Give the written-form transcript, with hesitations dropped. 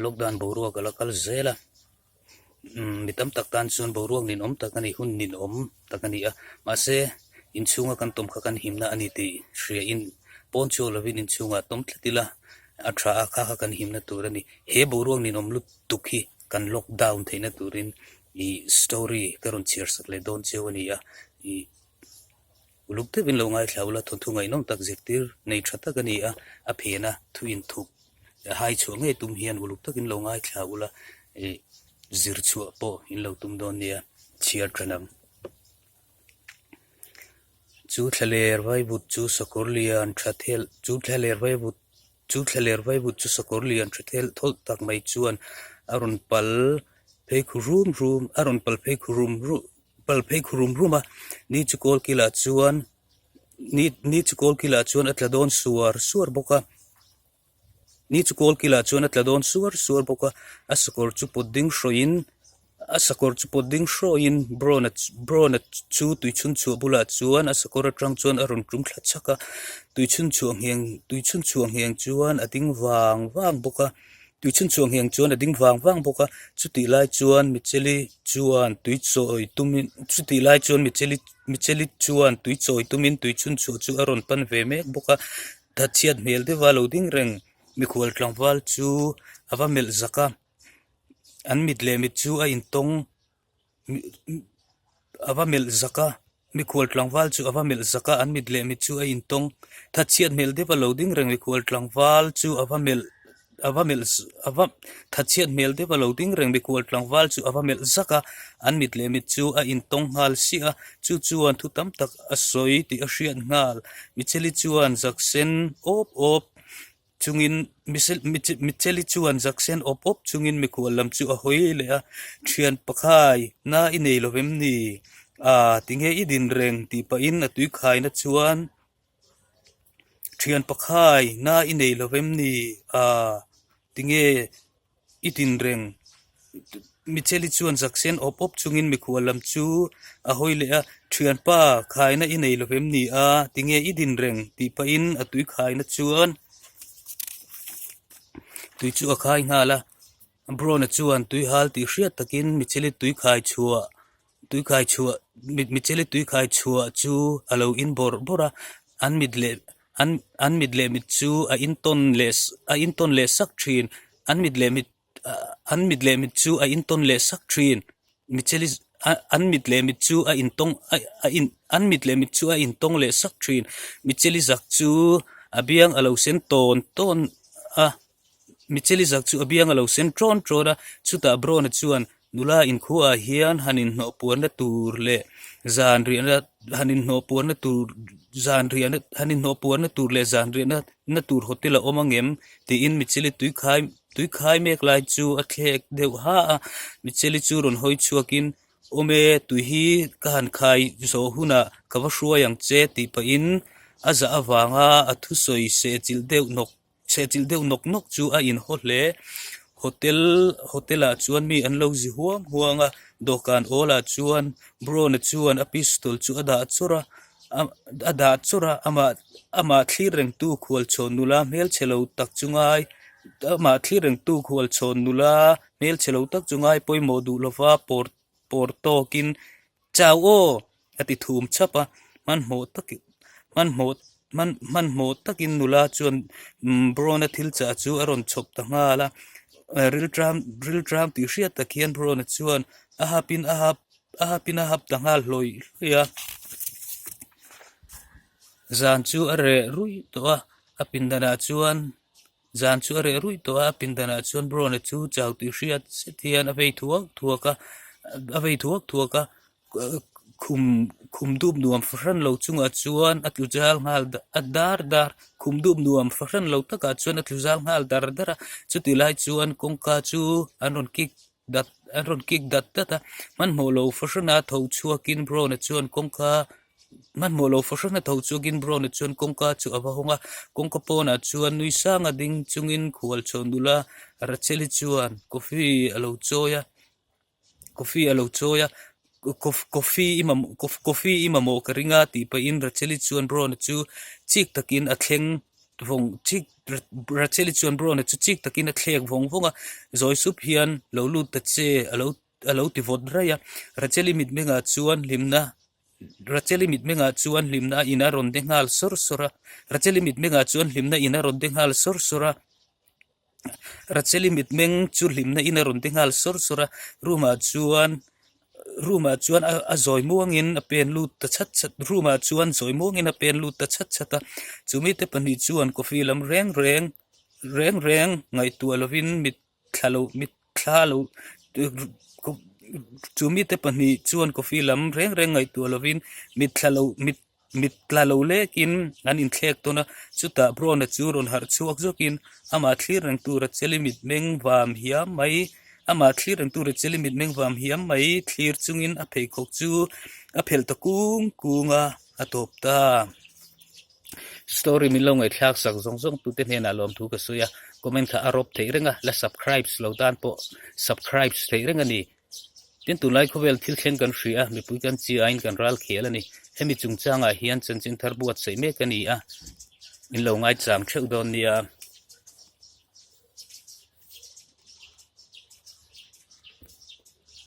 lockdown boruak alakal zela mitam taktan chuan boruak nin om takani hun nin om takani a mase inchunga kan tom kha kan himna ani ti hria in poncho lovin inchunga tom tlatila atha kha kan himna turani he boruak nin om lu tukhi kan lockdown theina turin I story karon cheers le don chewani a I ulukte bin lo ngai thlaula thontu ngai nom tak zirtir nei thata kani a phena thuin thuk hai chunge tum hian uluk takin lo ngai thlaula zirchu po in lo tum don nia chiar tranam chu thaler vai but chu sokorlian thathel chu thaler vai but chu sokorlian thathel thol tak mai chuan arun pal pe khurum arun pal pe khurum ruma ni chu kol kila chuan ni chu kol kila chuan atla don suar boka ni chu kol kila chuan atla don suar boka asakor chu pudding shroin brona chu tuichun chu bula chuan asakor atang chuan arun rum thla chaka tuichun chuang hiang chuan ading wang boka tuichun chuang hiang chuan ading wang boka chuti lai chuan micheli chuan tuichoi tumin chuti lai chuan micheli chuan tuichoi tumin tuichun chu aron pan ve mek boka thathiat mel de waloding reng mikhwal tlangwal chu awamel zaka an midle mit chu a intong awamel zaka mikhwal tlangwal chu awamel zaka an midle mit chu a intong thathiat mel de waloding reng mikhwal tlangwal chu thathiat mel de waloding reng mikhwal tlangwal chu awamel zaka an midle mit chu a intong ngal sia chuan thu tam tak asoi ti a hriat ngal micheli chuan zaksen op chungin micheli chuan zaksen op chungin mikhwal lam chu a hoi le a thian pakhai na inei lovem ni tinge idin reng ti pa in atui khai na chuan thian pakhai na inei lovem ni tinge idin reng micheli chuan zaksen op chungin mikhwal lam chu a hoi le a thian pa khai na inei lovem ni tinge idin reng ti pa in atui khai na chuan tui chu akhai ngala bro na chuan tui hal ti hriat takin micheli tui khai chua micheli tui khai chua chu alo in bora an midle mit chu a inton les sak thin an midle mit chu a inton les sak thin micheli an midle mit chu a intong le sak thin micheli zak chu abiang alo sen ton micheli zak chu abiang alo sen tron da chuta bro na chuan nula in khuwa hian hanin no puan na tur le zan ri na hanin no puan na tur zan ri na hanin no puan na tur le zan ri na tur hotel a omangem ti in micheli tui khai mek lai chu a thlek deuh ha micheli chu ron hoi chuakin ome tui hi kan khai zo huna kawa hruwa yang che ti pa in aza awanga athu soi se chil deuh nok chu a in hotle hotela chuan mi an lo zi huanga dokan ola chuan bro na chuan a pistol chu ada chura ama thlir reng tu khwal chon nula mel chelo tak chungai ama thlir reng tu khwal chon nula mel chelo tak chungai poimo du lova porto kin chawo ati thum chapa man mo takin nula chuan bro na thil cha chu aron chop ta ngala real dram ti hriat takian bro na chuan a hap ta ngal hloi ya zan chu are rui to a pindana chuan zan chu are rui to a pindana chuan bro na chu chau ti hriat sethian avei thuaka khum dum nuam fran lo chunga chuan atlujal ngal dar khum dum nuam fran lo taka chuan atlujal ngal dar chuti lai chuan kongka chu anon kik dat ta man molo fran a tho chuakin bro na chuan kongka man molo fran a tho chuakin bro na chuan kongka chu awahonga kongka pona chuan nui sanga ding chungin khwal chondula racheli chuan coffee alo choya coffee imamo karinga ti pa in racheli chuan bro na chu chik takin a thleng vong chik racheli chuan bro na chu chik takin a thlek vong zoi sup hian lo lu ta che alo ti vot raya racheli mit menga chuan limna racheli mit menga chuan limna ina ron de ngal sor sora racheli mit menga chuan limna ina ron de ngal sor sora racheli mit meng chu limna ina ron de ngal sor sora ruma chuan a zoi muangin a pen lut ta chat chat ruma chuan zoi muangin a pen lut ta chat chata chumi te pani chuan coffee lam reng ngai tu lovin mit thlalo chumi te pani chuan coffee lam reng ngai tu lovin mit tlalo lekin an in thlek tona chuta bro na chu ron har chuak zokin ama thlir reng tu ra cheli mit meng vam hiam mai ama thlir reng tu ra cheli mit meng vam hiam mai thlir chungin a phei khok chu a phel ta kunga a top ta story mi lo ngai thak sak zong tu te hna lom thu ka suya comment kha arop thei renga la subscribe lo dan po subscribe thei renga ni tin tu lai khovel thil khen kan hria mi pui kan chi ain kan ral khel ani hemi chungchanga hian chen thar buat sei me kan ni a in lo ngai cham theu don nia